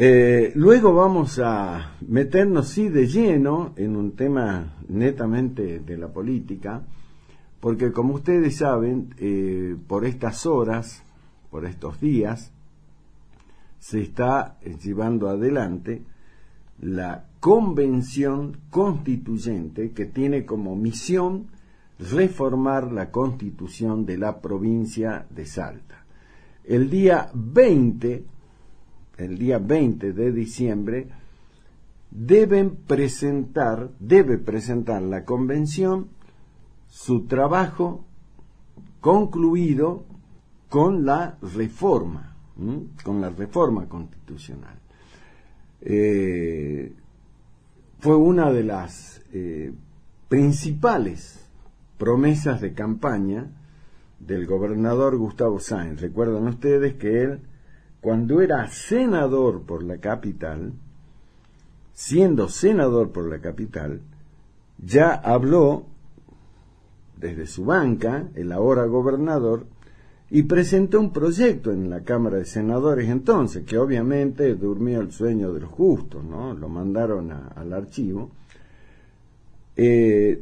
Luego vamos a meternos sí de lleno en un tema netamente de la política, porque como ustedes saben, por estas horas, por estos días, se está llevando adelante la Convención Constituyente, que tiene como misión reformar la Constitución de la provincia de Salta. El día 20 de diciembre, debe presentar la convención su trabajo concluido con la reforma constitucional. Fue una de las principales promesas de campaña del gobernador Gustavo Sáenz. Recuerdan ustedes que él, cuando era senador por la capital, siendo senador por la capital, ya habló desde su banca, el ahora gobernador, y presentó un proyecto en la Cámara de Senadores entonces, que obviamente durmió el sueño de los justos, ¿no? Lo mandaron al archivo,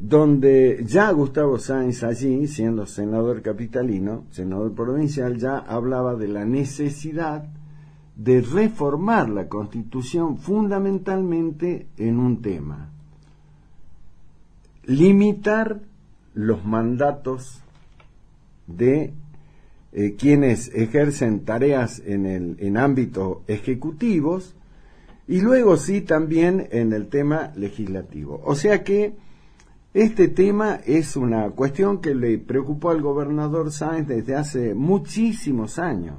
donde ya Gustavo Sáenz allí, siendo senador capitalino, senador provincial, ya hablaba de la necesidad de reformar la Constitución fundamentalmente en un tema: limitar los mandatos de quienes ejercen tareas en ámbitos ejecutivos, y luego sí también en el tema legislativo. O sea que este tema es una cuestión que le preocupó al gobernador Sáenz desde hace muchísimos años.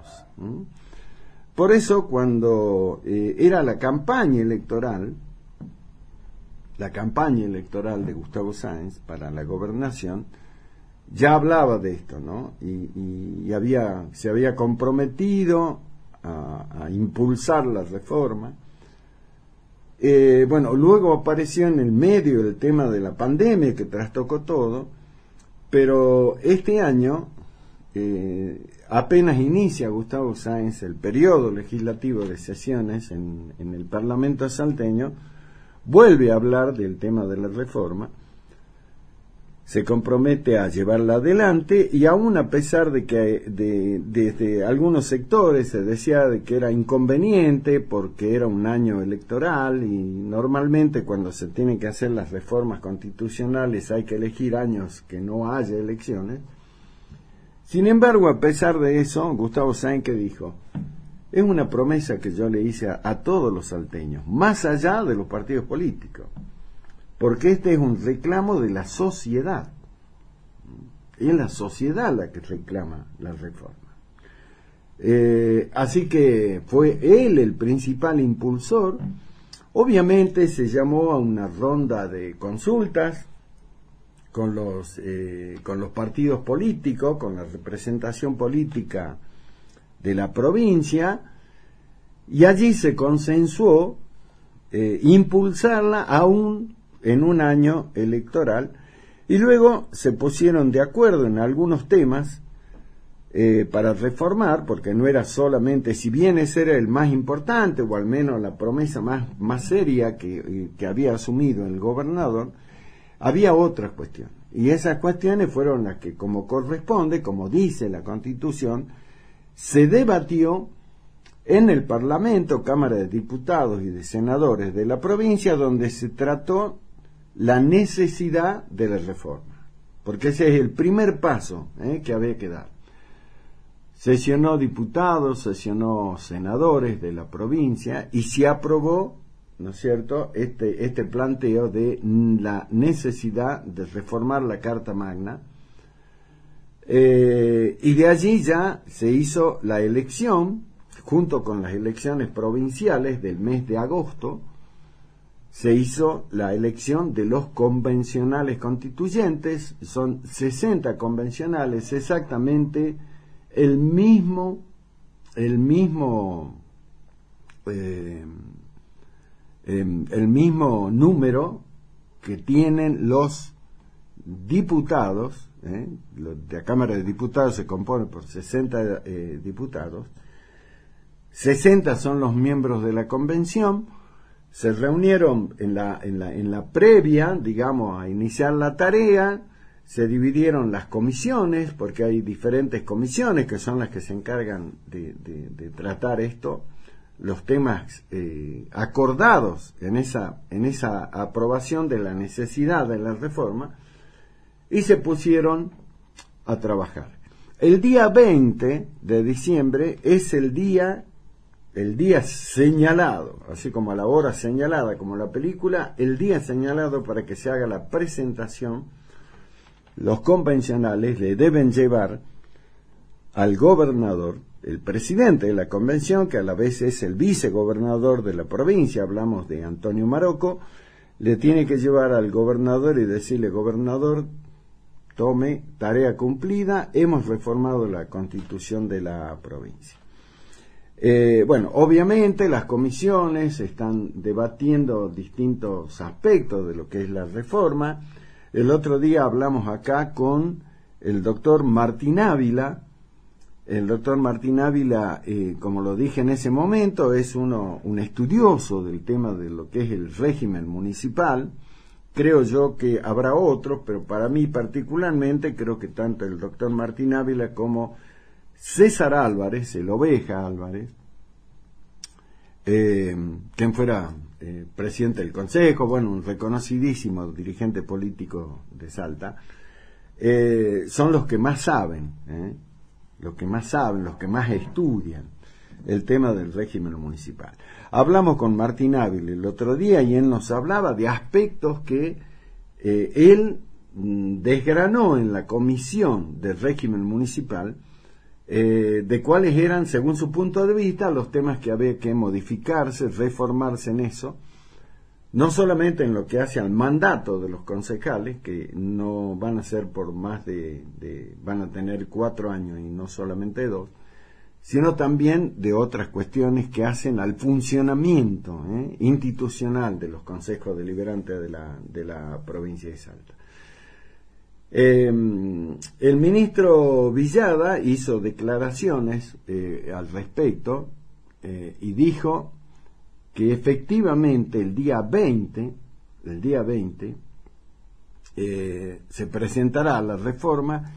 Por eso, cuando era la campaña electoral de Gustavo Sáenz para la gobernación, ya hablaba de esto, ¿no? Y se había comprometido a impulsar la reforma. Bueno, luego apareció en el medio el tema de la pandemia, que trastocó todo, pero este año, apenas inicia Gustavo Sáenz el periodo legislativo de sesiones en el Parlamento salteño, vuelve a hablar del tema de la reforma, se compromete a llevarla adelante, y aún a pesar de que desde algunos sectores se decía de que era inconveniente porque era un año electoral y normalmente cuando se tienen que hacer las reformas constitucionales hay que elegir años que no haya elecciones. Sin embargo, a pesar de eso, Gustavo Sáenz, ¿qué dijo? Es una promesa que yo le hice a todos los salteños, más allá de los partidos políticos, porque este es un reclamo de la sociedad. Es la sociedad la que reclama la reforma. Así que fue él el principal impulsor. Obviamente se llamó a una ronda de consultas con los partidos políticos, con la representación política de la provincia, y allí se consensuó impulsarla aún en un año electoral, y luego se pusieron de acuerdo en algunos temas para reformar, porque no era solamente, si bien ese era el más importante, o al menos la promesa más seria que había asumido el gobernador, había otras cuestiones, y esas cuestiones fueron las que, como corresponde, como dice la Constitución, se debatió en el Parlamento, Cámara de Diputados y de Senadores de la provincia, donde se trató la necesidad de la reforma, porque ese es el primer paso que había que dar. Sesionó diputados, sesionó senadores de la provincia y se aprobó, ¿no es cierto?, este planteo de la necesidad de reformar la Carta Magna, y de allí ya se hizo la elección, junto con las elecciones provinciales del mes de agosto, se hizo la elección de los convencionales constituyentes. Son 60 convencionales, exactamente el mismo número que tienen los diputados. La Cámara de Diputados se compone por 60 diputados. 60 son los miembros de la convención. Se reunieron en la previa, digamos, a iniciar la tarea. Se dividieron las comisiones, porque hay diferentes comisiones que son las que se encargan de tratar esto, los temas acordados en esa aprobación de la necesidad de la reforma, y se pusieron a trabajar. El día 20 de diciembre es el día señalado, así como a la hora señalada, como la película, el día señalado para que se haga la presentación. Los convencionales le deben llevar al gobernador, el presidente de la convención, que a la vez es el vicegobernador de la provincia, hablamos de Antonio Marocco, le tiene que llevar al gobernador y decirle: gobernador, tome, tarea cumplida, hemos reformado la constitución de la provincia. Bueno, obviamente las comisiones están debatiendo distintos aspectos de lo que es la reforma. El otro día hablamos acá con el doctor Martín Ávila. El doctor Martín Ávila, como lo dije en ese momento, es un estudioso del tema de lo que es el régimen municipal. Creo yo que habrá otros, pero para mí particularmente creo que tanto el doctor Martín Ávila como César Álvarez, el Oveja Álvarez, quien fuera presidente del Consejo, bueno, un reconocidísimo dirigente político de Salta, son los que más saben, los que más estudian el tema del régimen municipal. Hablamos con Martín Ávila el otro día y él nos hablaba de aspectos que él desgranó en la comisión del régimen municipal, de cuáles eran, según su punto de vista, los temas que había que modificarse, reformarse en eso, no solamente en lo que hace al mandato de los concejales, que no van a ser por más van a tener 4 años y no solamente 2, sino también de otras cuestiones que hacen al funcionamiento institucional de los consejos deliberantes de la provincia de Salta. El ministro Villada hizo declaraciones al respecto y dijo que efectivamente el día 20 se presentará la reforma,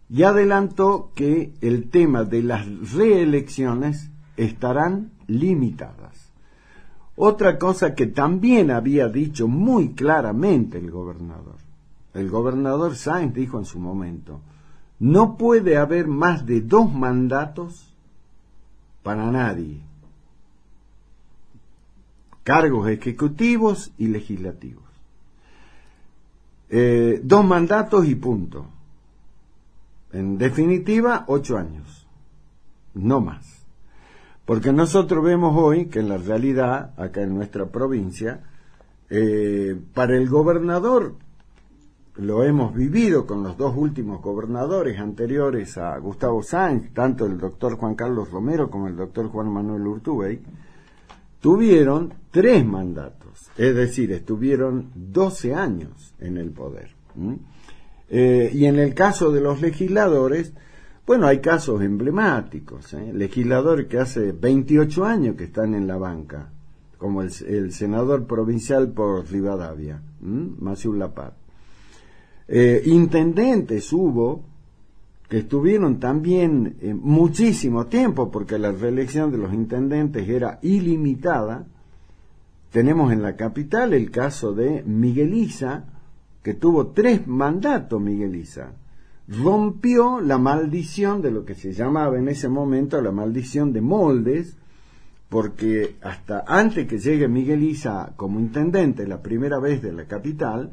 y adelantó que el tema de las reelecciones estarán limitadas. Otra cosa que también había dicho muy claramente el gobernador Sáenz dijo en su momento: no puede haber más de 2 mandatos para nadie, cargos ejecutivos y legislativos. 2 mandatos y punto. En definitiva, 8 años, no más. Porque nosotros vemos hoy que en la realidad, acá en nuestra provincia, para el gobernador, lo hemos vivido con los 2 últimos gobernadores anteriores a Gustavo Sáenz, tanto el doctor Juan Carlos Romero como el doctor Juan Manuel Urtubey, tuvieron 3 mandatos, es decir, estuvieron 12 años en el poder. Y en el caso de los legisladores, bueno, hay casos emblemáticos, legisladores que hace 28 años que están en la banca, como el senador provincial por Rivadavia, Maciú Lapar. Intendentes hubo que estuvieron también muchísimo tiempo, porque la reelección de los intendentes era ilimitada. Tenemos en la capital el caso de Miguel Isa, que tuvo 3 mandatos. Miguel Isa rompió la maldición de lo que se llamaba en ese momento la maldición de moldes, porque hasta antes que llegue Miguel Isa como intendente la primera vez de la capital,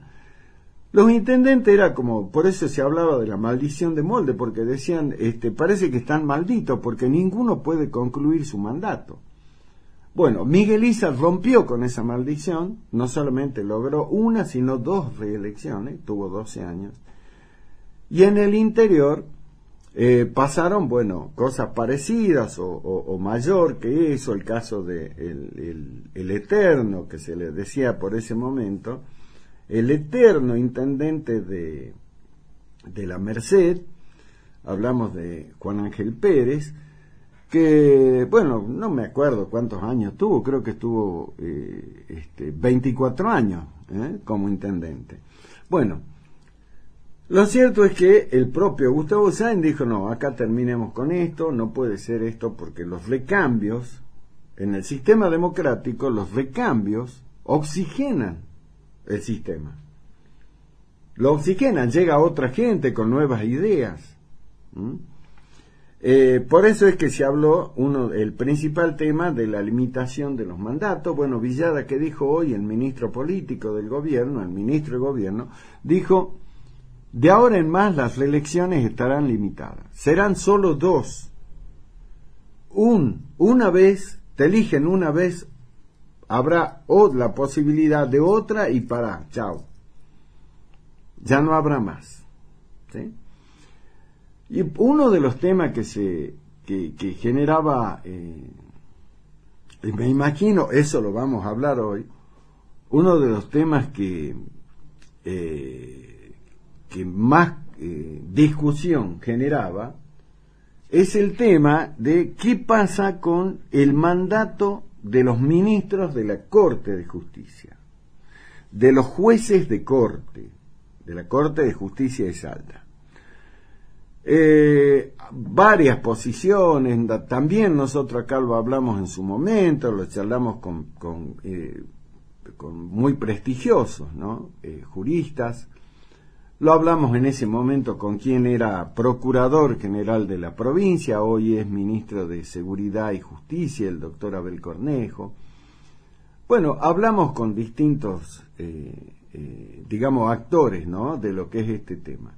los intendentes era como, por eso se hablaba de la maldición de molde, porque decían, parece que están malditos porque ninguno puede concluir su mandato. Bueno, Miguel Isa rompió con esa maldición, no solamente logró 1, sino 2 reelecciones, tuvo 12 años, y en el interior pasaron, bueno, cosas parecidas o mayor que eso, el caso de el eterno, que se le decía por ese momento, el eterno intendente de la Merced, hablamos de Juan Ángel Pérez, que, bueno, no me acuerdo cuántos años tuvo, creo que estuvo 24 años como intendente. Bueno, lo cierto es que el propio Gustavo Sáenz dijo, no, acá terminemos con esto, no puede ser esto porque los recambios, en el sistema democrático, los recambios oxigenan el sistema. Lo oxigenan, llega otra gente con nuevas ideas. Por eso es que se habló el principal tema de la limitación de los mandatos. Bueno, Villada, que dijo hoy el ministro político del gobierno, el ministro de gobierno, dijo, de ahora en más las reelecciones estarán limitadas. Serán solo 2. Una vez, te eligen una vez, habrá la posibilidad de otra y chao. Ya no habrá más. ¿Sí? Y uno de los temas que generaba, y me imagino, eso lo vamos a hablar hoy, uno de los temas que más discusión generaba, es el tema de qué pasa con el mandato de los ministros de la Corte de Justicia, de los jueces de corte, de la Corte de Justicia de Salta. Varias posiciones, también nosotros acá lo hablamos en su momento, lo charlamos con muy prestigiosos, ¿no? Juristas. Lo hablamos en ese momento con quien era procurador general de la provincia, hoy es ministro de Seguridad y Justicia, el doctor Abel Cornejo. Bueno, hablamos con distintos, digamos, actores, ¿no?, de lo que es este tema.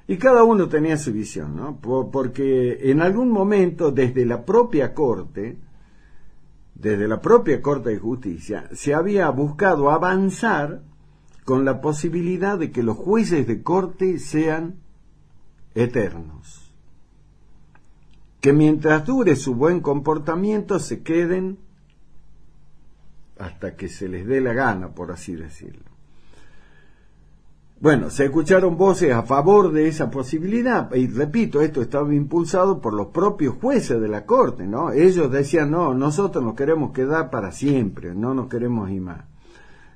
Y cada uno tenía su visión, ¿no? Porque en algún momento, desde la propia Corte de Justicia, se había buscado avanzar con la posibilidad de que los jueces de corte sean eternos. Que mientras dure su buen comportamiento se queden hasta que se les dé la gana, por así decirlo. Bueno, se escucharon voces a favor de esa posibilidad, y repito, esto estaba impulsado por los propios jueces de la Corte, ¿no? Ellos decían, no, nosotros nos queremos quedar para siempre, no nos queremos ir más.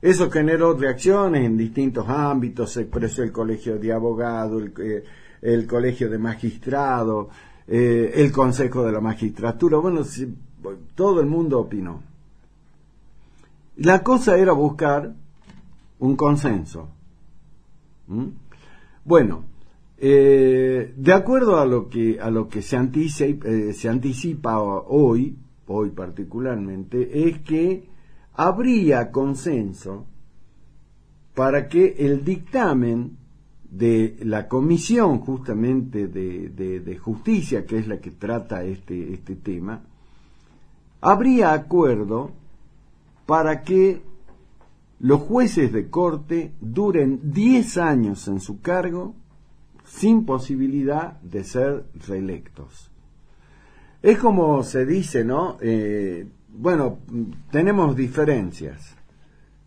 Eso generó reacciones en distintos ámbitos, se expresó el Colegio de Abogados, el Colegio de Magistrados, el Consejo de la Magistratura, bueno, todo el mundo opinó. La cosa era buscar un consenso. Bueno, de acuerdo a lo que se anticipa hoy particularmente, es que habría consenso para que el dictamen de la comisión justamente de justicia, que es la que trata este tema, habría acuerdo para que los jueces de corte duren 10 años en su cargo sin posibilidad de ser reelectos. Es como se dice, ¿no? Bueno, tenemos diferencias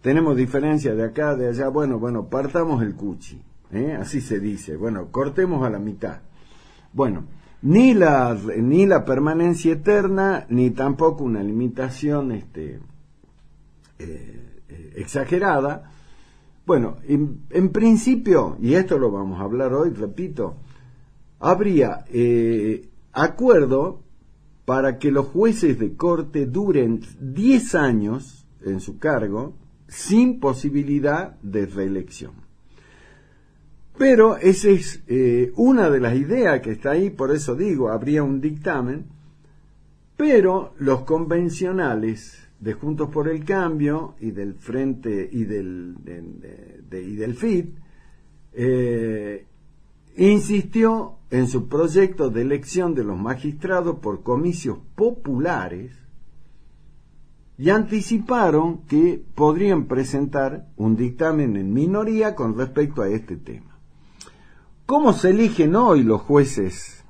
de acá, de allá, bueno, partamos el cuchi, así se dice, bueno, cortemos a la mitad. Bueno, ni la permanencia eterna, ni tampoco una limitación exagerada. Bueno, en principio, y esto lo vamos a hablar hoy, repito, habría acuerdo para que los jueces de corte duren 10 años en su cargo sin posibilidad de reelección. Pero esa es una de las ideas que está ahí, por eso digo, habría un dictamen, pero los convencionales de Juntos por el Cambio y del Frente y del FIT insistió en su proyecto de elección de los magistrados por comicios populares y anticiparon que podrían presentar un dictamen en minoría con respecto a este tema. ¿Cómo se eligen hoy los jueces?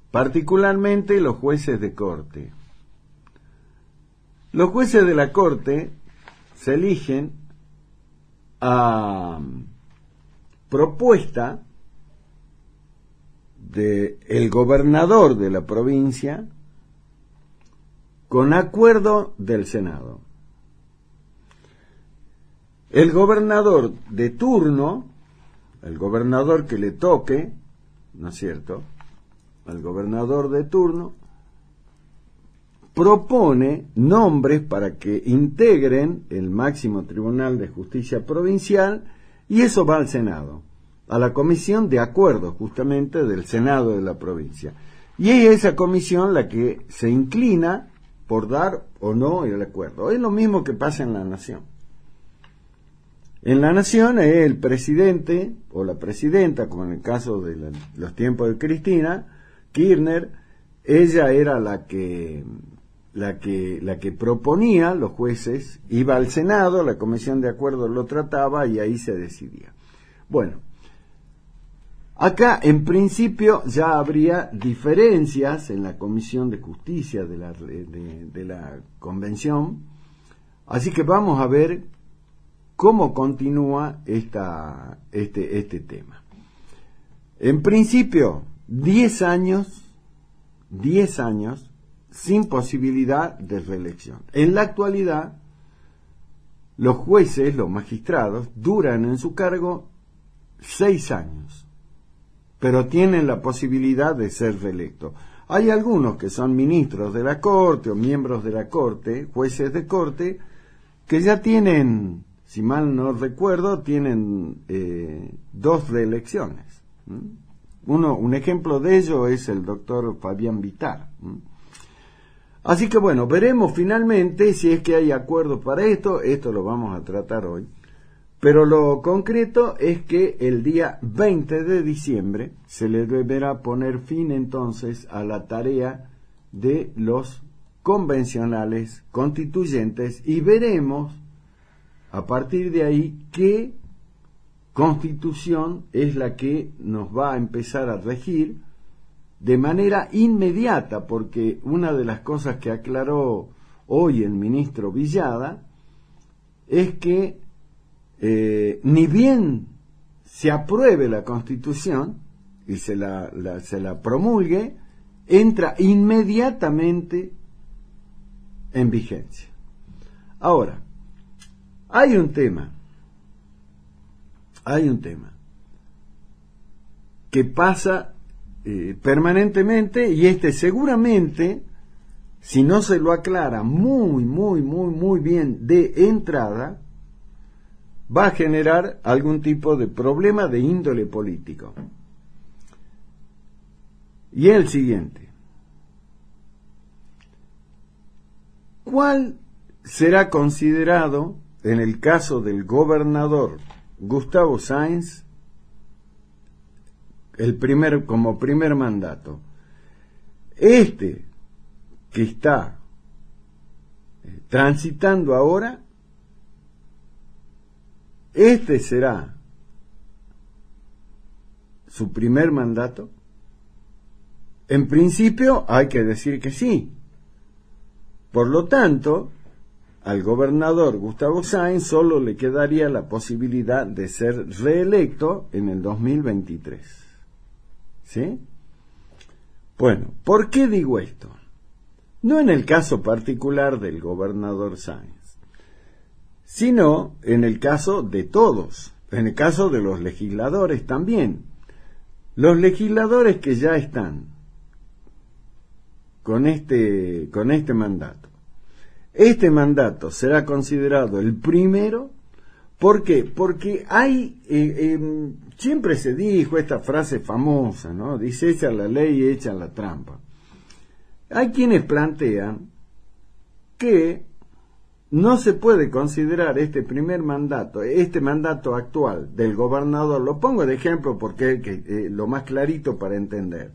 Particularmente los jueces de corte. Los jueces de la Corte se eligen a propuesta del gobernador de la provincia con acuerdo del Senado. El gobernador de turno, el gobernador que le toque, ¿no es cierto?, el gobernador de turno propone nombres para que integren el máximo Tribunal de Justicia Provincial, y eso va al Senado, a la comisión de acuerdo justamente del Senado de la provincia. Y es esa comisión la que se inclina por dar o no el acuerdo. Es lo mismo que pasa en la Nación. En la Nación es el presidente o la presidenta, como en el caso de los tiempos de Cristina Kirchner, ella era la que proponía, los jueces, iba al Senado, la comisión de acuerdo lo trataba y ahí se decidía. Bueno, acá en principio ya habría diferencias en la Comisión de Justicia de la Convención, así que vamos a ver cómo continúa este tema. En principio, 10 años sin posibilidad de reelección. En la actualidad, los jueces, los magistrados, duran en su cargo 6 años, pero tienen la posibilidad de ser reelectos. Hay algunos que son ministros de la Corte o miembros de la Corte, jueces de Corte, que ya tienen, si mal no recuerdo, tienen 2 reelecciones. Un ejemplo de ello es el doctor Fabián Vittar. Así que bueno, veremos finalmente si es que hay acuerdos para esto lo vamos a tratar hoy. Pero lo concreto es que el día 20 de diciembre se le deberá poner fin entonces a la tarea de los convencionales constituyentes y veremos a partir de ahí qué constitución es la que nos va a empezar a regir de manera inmediata, porque una de las cosas que aclaró hoy el ministro Villada es que ni bien se apruebe la Constitución y se la promulgue, entra inmediatamente en vigencia. Ahora, hay un tema que pasa permanentemente, y seguramente, si no se lo aclara muy bien de entrada, va a generar algún tipo de problema de índole político. Y es el siguiente: ¿cuál será considerado, en el caso del gobernador Gustavo Sáenz, como primer mandato? Que está transitando ahora, será su primer mandato. En principio hay que decir que sí. Por lo tanto, al gobernador Gustavo Sáenz solo le quedaría la posibilidad de ser reelecto en el 2023. ¿Sí? Bueno, ¿por qué digo esto? No en el caso particular del gobernador Sáenz, sino en el caso de todos, en el caso de los legisladores también. Los legisladores que ya están con este mandato. Este mandato será considerado el primero. ¿Por qué? Porque hay, siempre se dijo esta frase famosa, ¿no? Dice: echa la ley y echa la trampa. Hay quienes plantean que no se puede considerar este primer mandato, este mandato actual del gobernador, lo pongo de ejemplo porque es lo más clarito para entender,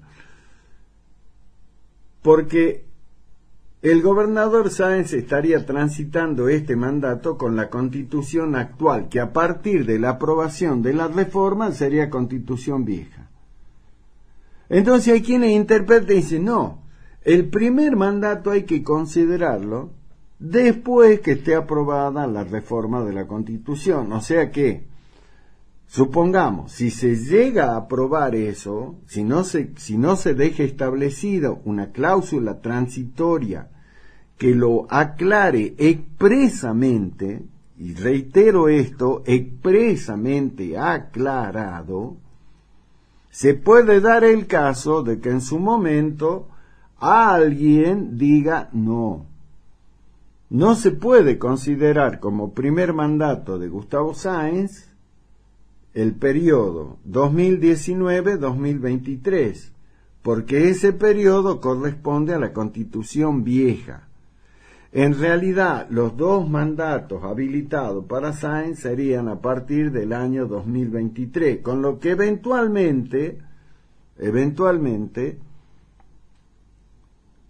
porque el gobernador Sáenz estaría transitando este mandato con la constitución actual, que a partir de la aprobación de la reforma sería constitución vieja. Entonces hay quienes interpretan y dicen: no, el primer mandato hay que considerarlo después que esté aprobada la reforma de la Constitución. O sea que supongamos, si se llega a aprobar eso, si no se deja establecido una cláusula transitoria que lo aclare expresamente, y reitero esto, expresamente aclarado, se puede dar el caso de que en su momento alguien diga no se puede considerar como primer mandato de Gustavo Sáenz el periodo 2019-2023, porque ese periodo corresponde a la Constitución vieja. En realidad, los dos mandatos habilitados para Sáenz serían a partir del año 2023, con lo que eventualmente,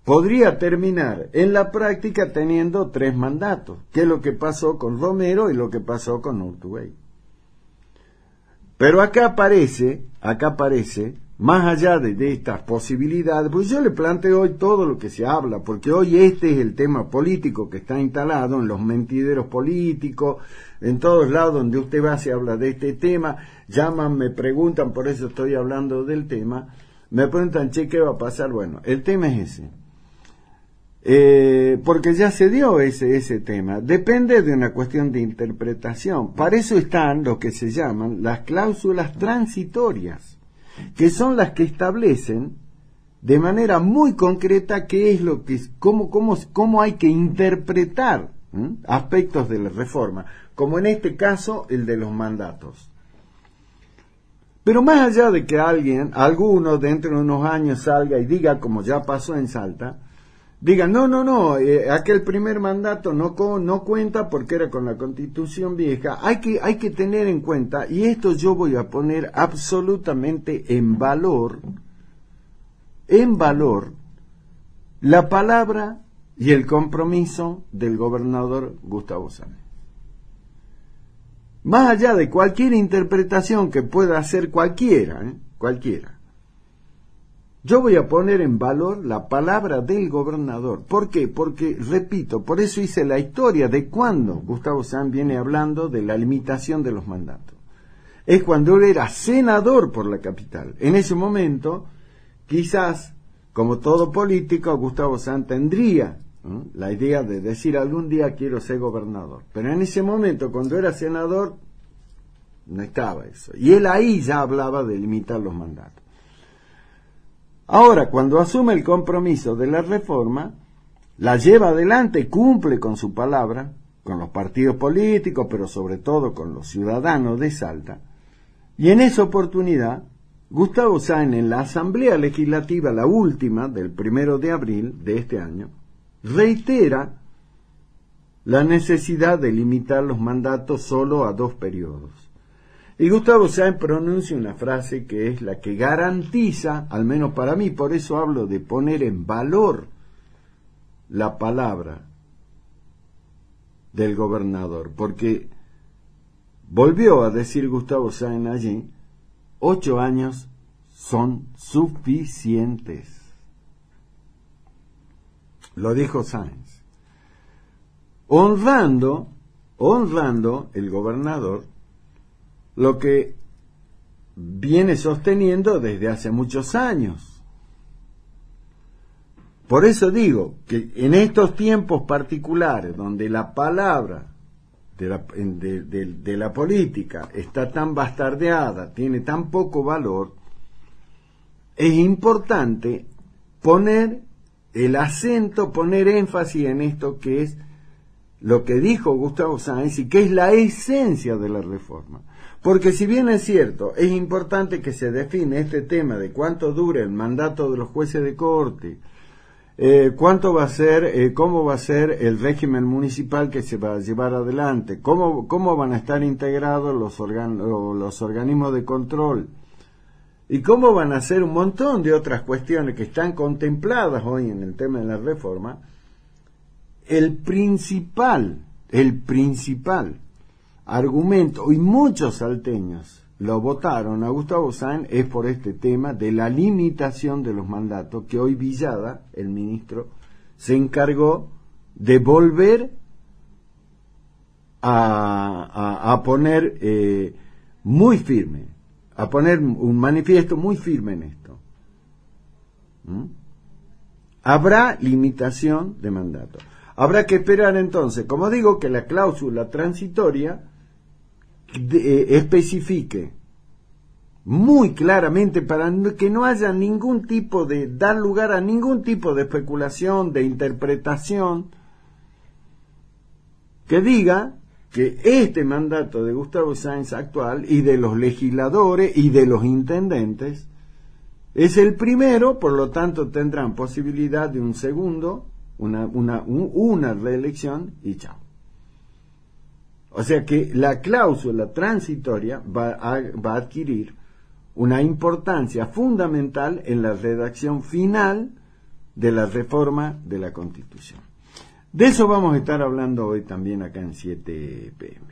podría terminar en la práctica teniendo 3 mandatos, que es lo que pasó con Romero y lo que pasó con Urtubey. Pero acá aparece, más allá de estas posibilidades, pues yo le planteo hoy todo lo que se habla, porque hoy este es el tema político que está instalado en los mentideros políticos, en todos lados donde usted va se habla de este tema, llaman, me preguntan, por eso estoy hablando del tema, me preguntan, che, ¿qué va a pasar? Bueno, el tema es ese. Porque ya se dio ese tema, depende de una cuestión de interpretación. Para eso están lo que se llaman las cláusulas transitorias, que son las que establecen de manera muy concreta qué es lo que cómo hay que interpretar aspectos de la reforma, como en este caso el de los mandatos. Pero más allá de que alguno dentro de unos años salga y diga, como ya pasó en Salta, digan, no, aquel primer mandato no cuenta porque era con la Constitución vieja. Hay que tener en cuenta, y esto yo voy a poner absolutamente en valor, la palabra y el compromiso del gobernador Gustavo Sáenz. Más allá de cualquier interpretación que pueda hacer cualquiera, yo voy a poner en valor la palabra del gobernador. ¿Por qué? Porque, repito, por eso hice la historia de cuando Gustavo Sáenz viene hablando de la limitación de los mandatos. Es cuando él era senador por la capital. En ese momento, quizás, como todo político, Gustavo Sáenz tendría la idea de decir algún día quiero ser gobernador. Pero en ese momento, cuando era senador, no estaba eso. Y él ahí ya hablaba de limitar los mandatos. Ahora, cuando asume el compromiso de la reforma, la lleva adelante, cumple con su palabra, con los partidos políticos, pero sobre todo con los ciudadanos de Salta, y en esa oportunidad, Gustavo Sáenz en la Asamblea Legislativa, la última, del 1 de abril de este año, reitera la necesidad de limitar los mandatos solo a 2 periodos. Y Gustavo Sáenz pronuncia una frase que es la que garantiza, al menos para mí, por eso hablo de poner en valor la palabra del gobernador, porque volvió a decir Gustavo Sáenz allí, 8 años son suficientes. Lo dijo Sáenz. Honrando el gobernador lo que viene sosteniendo desde hace muchos años. Por eso digo que en estos tiempos particulares, donde la palabra de la política está tan bastardeada, tiene tan poco valor, es importante poner el acento, poner énfasis en esto que es lo que dijo Gustavo Sáenz y que es la esencia de la reforma. Porque si bien es cierto, es importante que se define este tema de cuánto dura el mandato de los jueces de corte, cuánto va a ser, cómo va a ser el régimen municipal que se va a llevar adelante, cómo van a estar integrados los organismos de control y cómo van a ser un montón de otras cuestiones que están contempladas hoy en el tema de la reforma. El principal argumento, y muchos salteños lo votaron a Gustavo Sáenz, es por este tema de la limitación de los mandatos, que hoy Villada, el ministro, se encargó de volver a poner muy firme, a poner un manifiesto muy firme en esto. Habrá limitación de mandato. Habrá que esperar entonces, como digo, que la cláusula transitoria especifique muy claramente, para que no haya ningún tipo de, dar lugar a ningún tipo de especulación, de interpretación, que diga que este mandato de Gustavo Sáenz actual y de los legisladores y de los intendentes es el primero, por lo tanto tendrán posibilidad de un segundo, una reelección y chao. O sea que la cláusula transitoria va a adquirir una importancia fundamental en la redacción final de la reforma de la Constitución. De eso vamos a estar hablando hoy también acá en 7 PM.